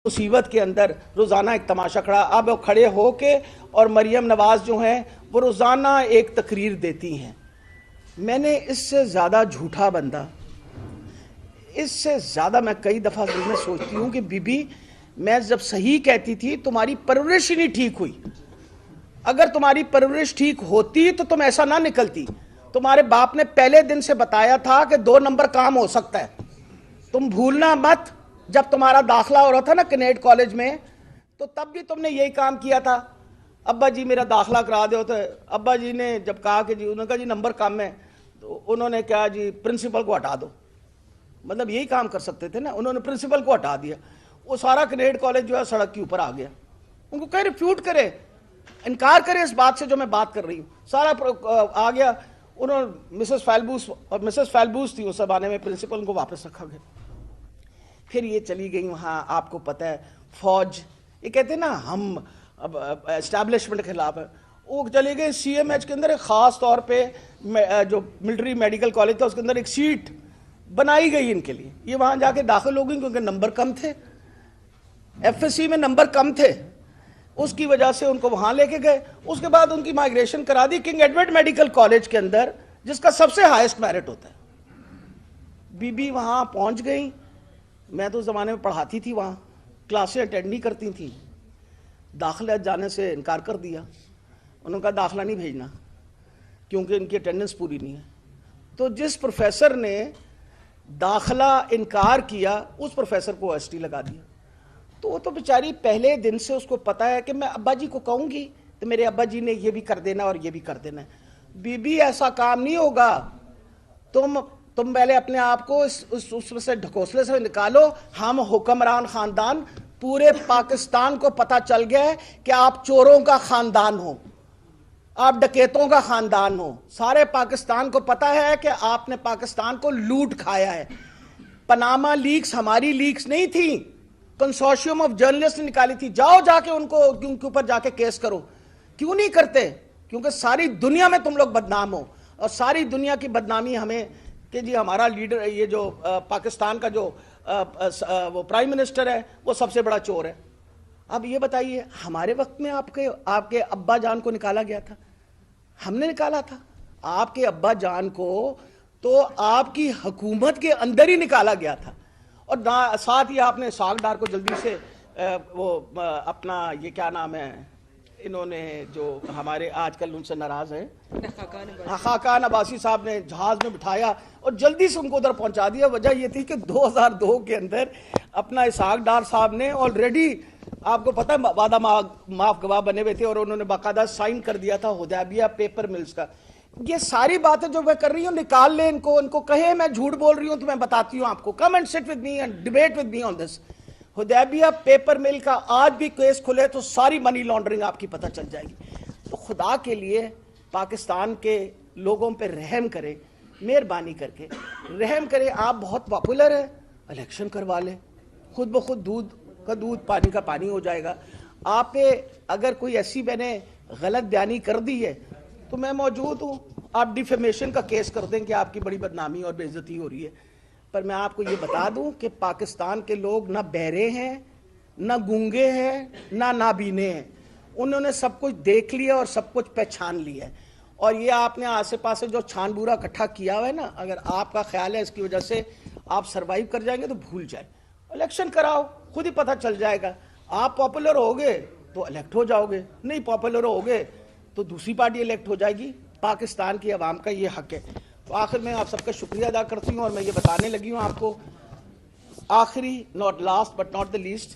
مصیبت کے اندر روزانہ ایک تماشا کھڑا. اب وہ کھڑے ہو کے اور مریم نواز جو ہیں وہ روزانہ ایک تقریر دیتی ہیں. میں نے اس سے زیادہ جھوٹا بندہ، اس سے زیادہ میں کئی دفعہ دل میں سوچتی ہوں کہ بی بی میں جب صحیح کہتی تھی تمہاری پرورش ہی نہیں ٹھیک ہوئی. اگر تمہاری پرورش ٹھیک ہوتی تو تم ایسا نہ نکلتی. تمہارے باپ نے پہلے دن سے بتایا تھا کہ 2 نمبر کام ہو سکتا ہے. تم بھولنا مت، جب تمہارا داخلہ ہو رہا تھا نا کنیڈ کالج میں تو تب بھی تم نے یہی کام کیا تھا. ابا جی میرا داخلہ کرا دو. تو ابا جی نے جب کہا کہ جی انہوں نے کہا جی نمبر کم ہے، تو انہوں نے کہا جی پرنسپل کو ہٹا دو. مطلب یہی کام کر سکتے تھے نا. انہوں نے پرنسپل کو ہٹا دیا. وہ سارا کنیڈ کالج جو ہے سڑک کے اوپر آ گیا. ان کو کہہ ریفیوٹ کرے، انکار کرے اس بات سے جو میں بات کر رہی ہوں. سارا آ گیا. انہوں مسز فیلبوس، اور مسز فیلبوس تھی اس زمانے میں پرنسپل، ان کو واپس رکھا گیا. پھر یہ چلی گئی وہاں. آپ کو پتہ ہے فوج، یہ کہتے ہیں نا ہم اسٹیبلشمنٹ کے خلاف ہے، وہ چلے گئے سی ایم ایچ کے اندر. ایک خاص طور پہ جو ملٹری میڈیکل کالج تھا اس کے اندر ایک سیٹ بنائی گئی ان کے لیے. یہ وہاں جا کے داخل ہو گئی کیونکہ نمبر کم تھے، ایف ایس سی میں نمبر کم تھے، اس کی وجہ سے ان کو وہاں لے کے گئے. اس کے بعد ان کی مائگریشن کرا the king Edward medical college کے اندر، جس کا سب سے ہائیسٹ میرٹ ہوتا ہے. بی بی وہاں پہنچ گئی. میں تو اس زمانے میں پڑھاتی تھی وہاں، کلاسیں اٹینڈ نہیں کرتی تھیں. داخلہ جانے سے انکار کر دیا. انہوں نے کہا داخلہ نہیں بھیجنا کیونکہ ان کی اٹینڈنس پوری نہیں ہے. تو جس پروفیسر نے داخلہ انکار کیا اس پروفیسر کو ایس ٹی لگا دیا. تو وہ تو بیچاری پہلے دن سے اس کو پتا ہے کہ میں ابا جی کو کہوں گی تو میرے ابا جی نے یہ بھی کر دینا اور یہ بھی کر دینا ہے. بی بی ایسا کام نہیں ہوگا. تم پہلے اپنے آپ کو اس سے ڈھکوسلے سے نکالو. ہم حکمران خاندان، پورے پاکستان کو پتا چل گیا ہے کہ آپ چوروں کا خاندان ہو، آپ ڈکیتوں کا خاندان ہو. سارے پاکستان کو پتا ہے کہ آپ نے پاکستان کو لوٹ کھایا ہے. پاناما لیکس ہماری لیکس نہیں تھی، کنسورشیم آف جرنلسٹ نے نکالی تھی. جاؤ جا کے ان کے اوپر جا کے کیس کرو. کیوں نہیں کرتے؟ کیونکہ ساری دنیا میں تم لوگ بدنام ہو، اور ساری دنیا کی بدنامی ہمیں کہ جی ہمارا لیڈر، یہ جو پاکستان کا جو وہ پرائم منسٹر ہے وہ سب سے بڑا چور ہے. اب یہ بتائیے ہمارے وقت میں آپ کے ابا جان کو نکالا گیا تھا؟ ہم نے نکالا تھا آپ کے ابا جان کو؟ تو آپ کی حکومت کے اندر ہی نکالا گیا تھا. اور ساتھ ہی آپ نے اسحاق ڈار کو جلدی سے وہ اپنا یہ کیا نام ہے، انہوں نے جو ہمارے آج کل ان سے ناراض ہیں، خاقان عباسی صاحب نے جہاز میں بٹھایا اور جلدی سے ان کو ادھر پہنچا دیا. وجہ یہ تھی کہ 2002 کے اندر اپنا اسحاق ڈار صاحب نے آلریڈی، آپ کو پتہ ہے، وعدہ معاف گواہ بنے ہوئے تھے اور انہوں نے باقاعدہ سائن کر دیا تھا حدیبیہ پیپر ملز کا. یہ ساری باتیں جو میں کر رہی ہوں نکال لیں ان کو کہیں میں جھوٹ بول رہی ہوں تو میں بتاتی ہوں آپ کو. Come and sit with me and debate with me on this. Hudaibiya paper mill کا آج بھی کیس کھلے تو ساری منی لانڈرنگ آپ کی پتہ چل جائے گی. تو خدا کے لیے پاکستان کے لوگوں پہ رحم کرے، مہربانی کر کے رحم کرے. آپ بہت پاپولر ہیں، الیکشن کروا لیں، خود بخود دودھ کا دودھ پانی کا پانی ہو جائے گا. آپ پہ اگر کوئی ایسی میں نے غلط بیانی کر دی ہے تو میں موجود ہوں. آپ ڈیفیمیشن کا کیس کر دیں کہ آپ کی بڑی بدنامی اور بے عزتی ہو رہی ہے. پر میں آپ کو یہ بتا دوں کہ پاکستان کے لوگ نہ بہرے ہیں، نہ گونگے ہیں، نہ نابینے ہیں. انہوں نے سب کچھ دیکھ لیا اور سب کچھ پہچان لیا ہے. اور یہ آپ نے آسے پاسے جو چھان بورا اکٹھا کیا ہوا ہے نا، اگر آپ کا خیال ہے اس کی وجہ سے آپ سروائیو کر جائیں گے تو بھول جائیں. الیکشن کراؤ، خود ہی پتہ چل جائے گا. آپ پاپولر ہوگے تو الیکٹ ہو جاؤ گے، نہیں پاپولر ہوگے تو دوسری پارٹی الیکٹ ہو جائے گی. پاکستان کی عوام کا یہ حق ہے. تو آخر میں آپ سب کا شکریہ ادا کرتی ہوں اور میں یہ بتانے لگی ہوں آپ کو، آخری، not last but not the least,